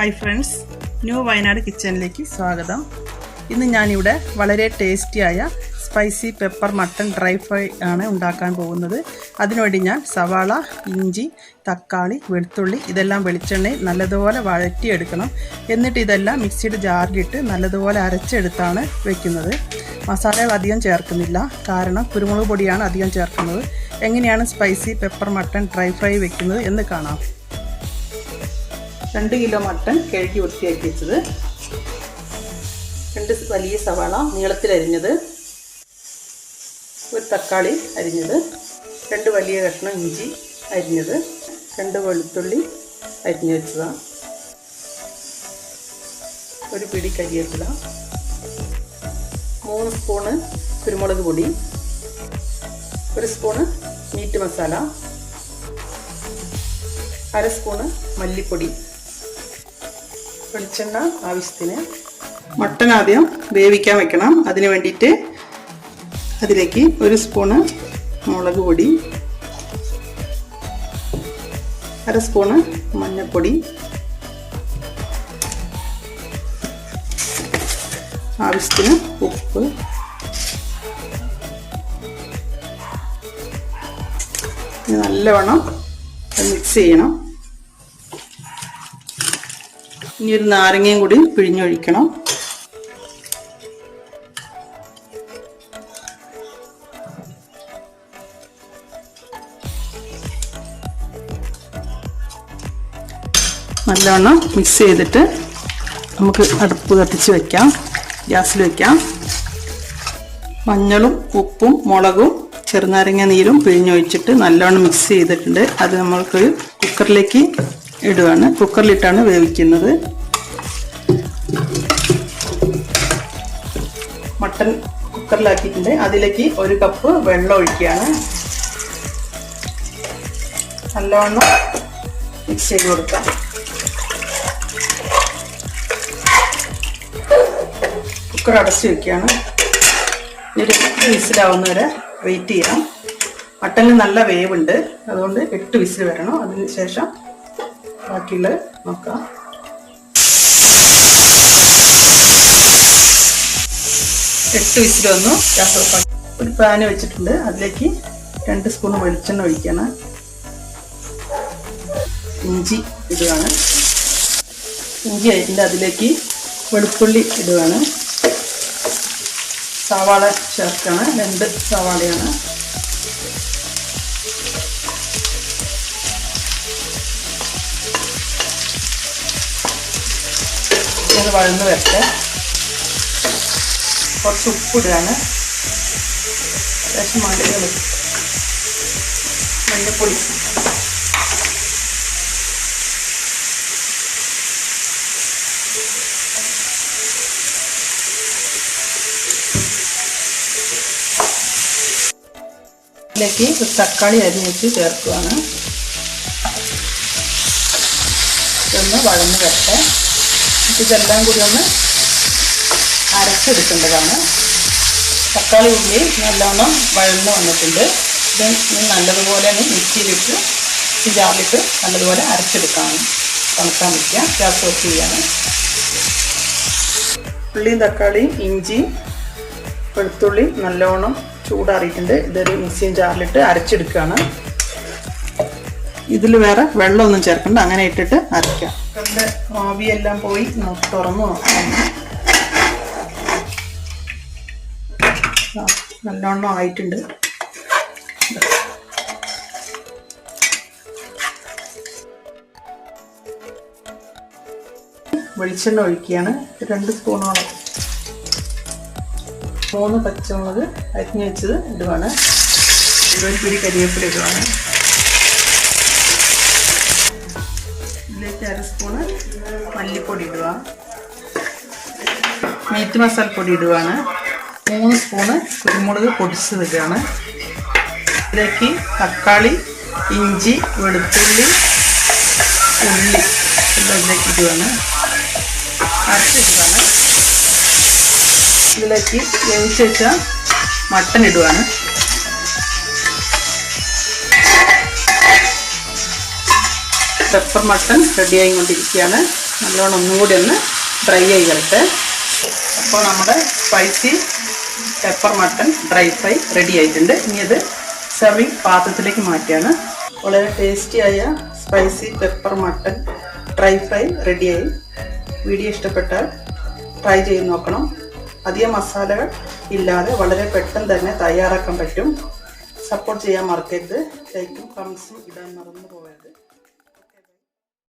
Hi friends, new Wayanad കിച്ചണിലേക്ക് സ്വാഗതം. ഇന്ന് ഞാനിവിടെ വളരെ ടേസ്റ്റിയായ spicy pepper mutton dry fry ആണ് ഉണ്ടാക്കാൻ പോകുന്നത്. അതിനുവേണ്ടി ഞാൻ സവാള, ഇഞ്ചി, തക്കാളി, വെളുത്തുള്ളി ഇതെല്ലാം വെളിച്ചെണ്ണയിൽ നല്ലതുപോലെ വഴറ്റിയെടുക്കണം. എന്നിട്ട് ഇതെല്ലാം മിക്സിയുടെ ജാറിലിട്ട് നല്ലതുപോലെ അരച്ചെടുത്താണ് വയ്ക്കുന്നത്. മസാലകൾ അധികം ചേർക്കുന്നില്ല, കാരണം കുരുമുളക് പൊടിയാണ് അധികം ചേർക്കുന്നത്. എങ്ങനെയാണ് spicy pepper mutton dry fry വയ്ക്കുന്നത് എന്ന് കാണാം. 2 കിലോ മട്ടൺ കഴുകി വൃത്തിയാക്കി വെച്ചത്, 2 വലിയ സവാള നീളത്തിലരിഞ്ഞത്, 1 തക്കാളി അരിഞ്ഞത്, 2 വലിയ കഷ്ണം ഇഞ്ചി അരിഞ്ഞത്, 2 വെളുത്തുള്ളി അരിഞ്ഞു വെച്ചതാണ്, 1 പിടി കരിവേപ്പില, 3 സ്പൂണ് കുരുമുളക് പൊടി, 1 സ്പൂണ് മീറ്റ് മസാല, 1/2 സ്പൂണ് മല്ലിപ്പൊടി, വെളിച്ചെണ്ണ ആവശ്യത്തിന്. മട്ടൺ ആദ്യം വേവിക്കാൻ വെക്കണം. അതിന് വേണ്ടിയിട്ട് അതിലേക്ക് 1 സ്പൂണ് മുളക് പൊടി, 1/2 സ്പൂണ് മഞ്ഞൾപ്പൊടി, ആവശ്യത്തിന് ഉപ്പ്, നല്ലവണ്ണം മിക്സ് ചെയ്യണം. ഇനി ഒരു നാരങ്ങയും കൂടി പിഴിഞ്ഞൊഴിക്കണം. നല്ലവണ്ണം മിക്സ് ചെയ്തിട്ട് നമുക്ക് അടുപ്പ് കത്തിച്ച് വയ്ക്കാം, ഗ്യാസിൽ വയ്ക്കാം. മഞ്ഞളും ഉപ്പും മുളകും ചെറുനാരങ്ങ നീരും പിഴിഞ്ഞൊഴിച്ചിട്ട് നല്ലവണ്ണം മിക്സ് ചെയ്തിട്ടുണ്ട്. അത് നമ്മൾക്ക് കുക്കറിലേക്ക് ഇടുകയാണ്. കുക്കറിലിട്ടാണ് വേവിക്കുന്നത്. മട്ടൺ കുക്കറിലാക്കിയിട്ടുണ്ട്. അതിലേക്ക് 1 കപ്പ് വെള്ളം ഒഴിക്കുകയാണ്. നല്ലവണ്ണം മിക്സ് ചെയ്ത് കൊടുക്കാം. കുക്കർ അടച്ചു വയ്ക്കുകയാണ്. ഒരു 8 വിസിലാവുന്നവരെ വെയിറ്റ് ചെയ്യാം. മട്ടണിന് നല്ല വേവുണ്ട്, അതുകൊണ്ട് 8 വിസിൽ വരണം. അതിന് ശേഷം ബാക്കിയുള്ളത് നോക്കാം. 8 വിസിൽ വന്നു. ഗ്യാസ് ഓഫാക്കി ഒരു പാന് വെച്ചിട്ടുണ്ട്. അതിലേക്ക് 2 സ്പൂൺ വെളിച്ചെണ്ണ ഒഴിക്കണം. ഇഞ്ചി ഇടുകയാണ്. ഇഞ്ചി ആയിട്ടുണ്ട്. അതിലേക്ക് വെളുത്തുള്ളി ഇടുകയാണ്. സവാള ചേർക്കണം. 2 സവാളയാണ്. ഇത് വഴന്ന് വരട്ടെ. കുറച്ച് ഉപ്പിടുകയാണ്. ശേഷം മഞ്ഞൾപ്പൊടി, ഇതിലേക്ക് ഒരു തക്കാളി അരിഞ്ഞിട്ട് ചേർക്കുകയാണ്. ഇതൊന്ന് വഴന്ന് വരട്ടെ. ഇതെല്ലാം കൂടി ഒന്ന് അരച്ചെടുക്കേണ്ടതാണ്. തക്കാളി ഉള്ളി നല്ലോണം വഴന്ന് വന്നിട്ടുണ്ട്. ഇത് നല്ലതുപോലെ മിക്സിയിലിട്ട് ജാറിലിട്ട് നല്ലതുപോലെ അരച്ചെടുക്കാണ്. തണുക്കാൻ വയ്ക്കുക. ഗ്യാസ് ഓഫ് ചെയ്യാണ്. ഉള്ളിയും തക്കാളിയും ഇഞ്ചിയും വെളുത്തുള്ളി നല്ലോണം ചൂടാറിയിട്ടുണ്ട്. ഇതൊരു മിക്സിയും ജാറിലിട്ട് അരച്ചെടുക്കുകയാണ്. ഇതിൽ വേറെ വെള്ളമൊന്നും ചേർക്കണ്ട, അങ്ങനെ ഇട്ടിട്ട് അരയ്ക്കാം. ഇതിൻ്റെ ആവിയെല്ലാം പോയി തുറന്നു നോക്കാം. നല്ലോണം ആയിട്ടുണ്ട്. വെളിച്ചെണ്ണ ഒഴിക്കുകയാണ്. 2 സ്പൂണോളം. 3 പച്ചമുളക് അരിഞ്ഞു വെച്ചത് ഇടുവാണ്. 1 പിടി കരിവേപ്പില ഇടുവാണ്. ഇതിലേക്ക് 1/2 സ്പൂണ് മല്ലിപ്പൊടി ഇടുക. മീറ്റ് മസാലപ്പൊടി ഇടുവാണ്. 3 സ്പൂണ് കുരുമുളക് പൊടിച്ചത് ഇടുകയാണ്. ഇതിലേക്ക് തക്കാളി, ഇഞ്ചി, വെളുത്തുള്ളി, ഉള്ളി ഇതിലേക്ക് ഇടുകയാണ്. അരച്ചിടുകയാണ്. ഇതിലേക്ക് വേവിച്ച് വെച്ച മട്ടൺ ഇടുകയാണ്. പെപ്പർ മട്ടൺ റെഡിയായിക്കൊണ്ടിരിക്കുകയാണ്. നല്ലോണം ഒന്നുകൂടി ഒന്ന് ഡ്രൈ ആയി വരട്ടെ. അപ്പോൾ നമ്മുടെ spicy pepper mutton dry fry ready ആയിട്ടുണ്ട്. ഇനി അത് സെർവിങ് പാത്രത്തിലേക്ക് മാറ്റിയാണ്. വളരെ ടേസ്റ്റിയായ spicy pepper mutton dry fry റെഡിയായി. വീഡിയോ ഇഷ്ടപ്പെട്ടാൽ ട്രൈ ചെയ്ത് നോക്കണം. അധികം മസാലകൾ ഇല്ലാതെ വളരെ പെട്ടെന്ന് തന്നെ തയ്യാറാക്കാൻ പറ്റും. സപ്പോർട്ട് ചെയ്യാൻ മറക്കരുത്. ലൈക്കും കമൻസും ഇടാൻ മറന്നു പോകരുത്.